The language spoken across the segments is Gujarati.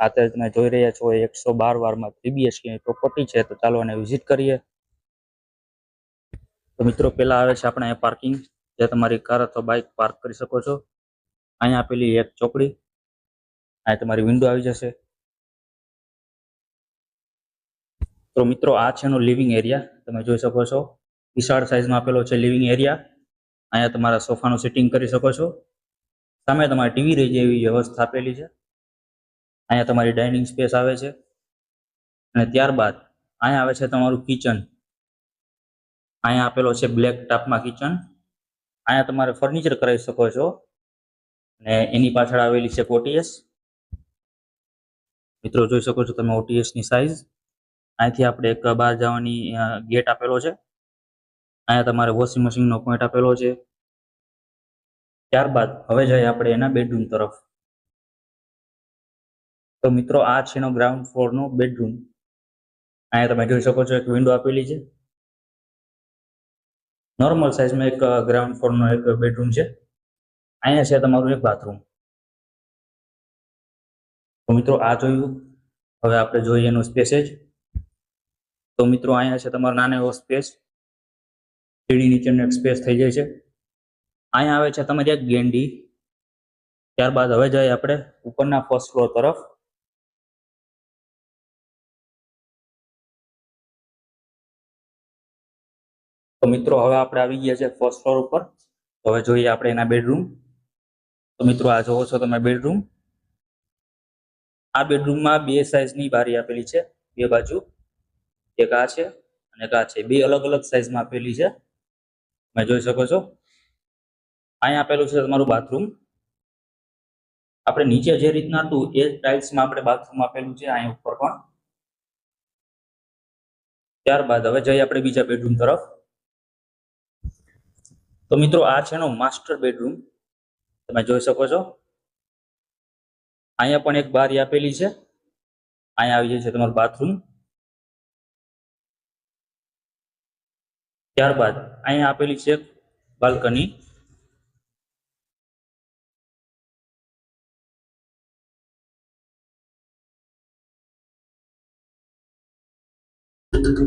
અત્યારે તમે જોઈ રહ્યા છો 112 વારમાં 3 BHK ની પ્રોપર્ટી છે, તો ચાલો એને વિઝિટ કરીએ। તો મિત્રો પહેલા આવે છે આપણે અહીંયા પાર્કિંગ, જે તમારી કાર અથવા બાઇક પાર્ક કરી શકો છો। અહીંયા આપેલી એક ચોકડી, અહીંયા તમારી વિન્ડો આવી જશે। તો મિત્રો આ છે એનો લિવિંગ એરિયા, તમે જોઈ શકો છો વિશાળ સાઇઝમાં આપેલો છે લિવિંગ એરિયા। અહીંયા તમારા સોફાનું સિટિંગ કરી શકો છો। સામે તમારી ટીવી રહી જાય એવી વ્યવસ્થા આપેલી છે। અહીંયા તમારી ડાઇનિંગ સ્પેસ આવે છે, અને ત્યારબાદ અહીંયા આવે છે તમારું કિચન। અહીંયા આપેલો છે બ્લેક ટાપમાં કિચન। અહીંયા તમારે ફર્નિચર કરાવી શકો છો, અને એની પાછળ આવેલી છે ઓટીએસ। મિત્રો જોઈ શકો છો તમે ઓટીએસ ની સાઇઝ। અહીંથી આપણે એક બહાર જવાની ગેટ આપેલો છે। અહીંયા તમારે વોશિંગ મશીનનો પોઈન્ટ આપેલો છે। ત્યારબાદ હવે જઈએ આપણે એના બેડરૂમ તરફ। તો મિત્રો આ છે એનો ગ્રાઉન્ડ ફ્લોરનો બેડરૂમ। અહીંયા તમે જોઈ શકો છો એક વિન્ડો આપેલી છે। નોર્મલ સાઇઝમાં એક ગ્રાઉન્ડ ફ્લોરનો એક બેડરૂમ છે। અહીંયા છે તમારું એક બાથરૂમ। તો મિત્રો આ જોયું, હવે આપણે જોઈએ એનું સ્પેસેજ। તો મિત્રો અહીંયા છે તમારો નાનો એવો સ્પેસ, સીડી નીચેનો એક સ્પેસ થઈ જાય છે। અહીંયા આવે છે તમારી એક ગેંડી। ત્યારબાદ હવે જઈએ આપણે ઉપરના ફર્સ્ટ ફ્લોર તરફ। તો મિત્રો હવે આપણે આવી ગયા છે ફર્સ્ટ ફ્લોર ઉપર। હવે જોઈએ આપણે એના બેડરૂમ। તો મિત્રો આ જોવો છો તમે બેડરૂમ। આ બેડરૂમમાં બે સાઇઝની બારી આપેલી છે, બે બાજુ, એક આ છે અને એક આ છે, બે અલગ અલગ સાઇઝમાં આપેલી છે, તમે જોઈ શકો છો। અહીંયા આપેલું છે તમારું બાથરૂમ। આપણે નીચે જે રીતના હતું એ ટાઇલ્સમાં આપણે બાથરૂમ આપેલું છે અહીંયા ઉપર પણ। ત્યારબાદ હવે જઈએ આપણે બીજા બેડરૂમ તરફ। તો મિત્રો આ છે એનો માસ્ટર બેડરૂમ, તમે જોઈ શકો છો। અહીંયા પણ એક બારી આપેલી છે। અહીંયા આવી જાય છે તમારું બાથરૂમ। ત્યારબાદ અહીંયા આપેલી છે બાલ્કની।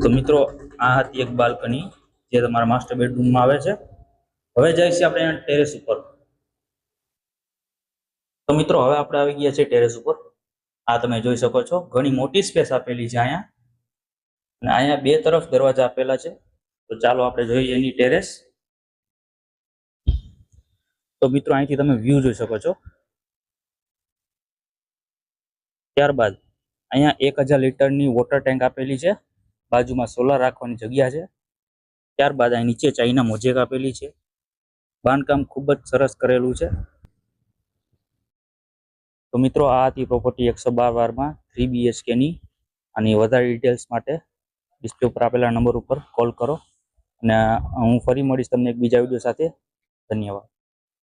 તો મિત્રો આ હતી એક બાલ્કની, જે તમારા માસ્ટર બેડરૂમમાં આવે છે। હવે જઈશું આપણે ટેરેસ ઉપર। તો મિત્રો હવે આપણે આવી ગયા છે ટેરેસ ઉપર। આ તમે જોઈ શકો છો ઘણી મોટી સ્પેસ આપેલી છે અહીંયા, અને અહીંયા બે તરફ દરવાજા આપેલા છે। તો ચાલો આપણે જોઈએ એની ટેરેસ। તો મિત્રો અહીંથી તમે વ્યૂ જોઈ શકો છો। ત્યારબાદ અહીંયા 1000 લીટરની વોટર ટેન્ક આપેલી છે, બાજુમાં સોલાર રાખવાની જગ્યા છે। ત્યારબાદ અહીં નીચે ચાઈના મોજેક આપેલી છે। બાંધકામ ખૂબ જ સરસ કરેલું છે। તો મિત્રો આ હતી પ્રોપર્ટી 112 વારમાં 3 BHK ની। અને વધારે ડિટેલ્સ માટે ડિસ્પ્લે ઉપર આપેલા નંબર ઉપર કોલ કરો, અને હું ફરી મળીશ તમને એક બીજા વિડીયો સાથે। ધન્યવાદ।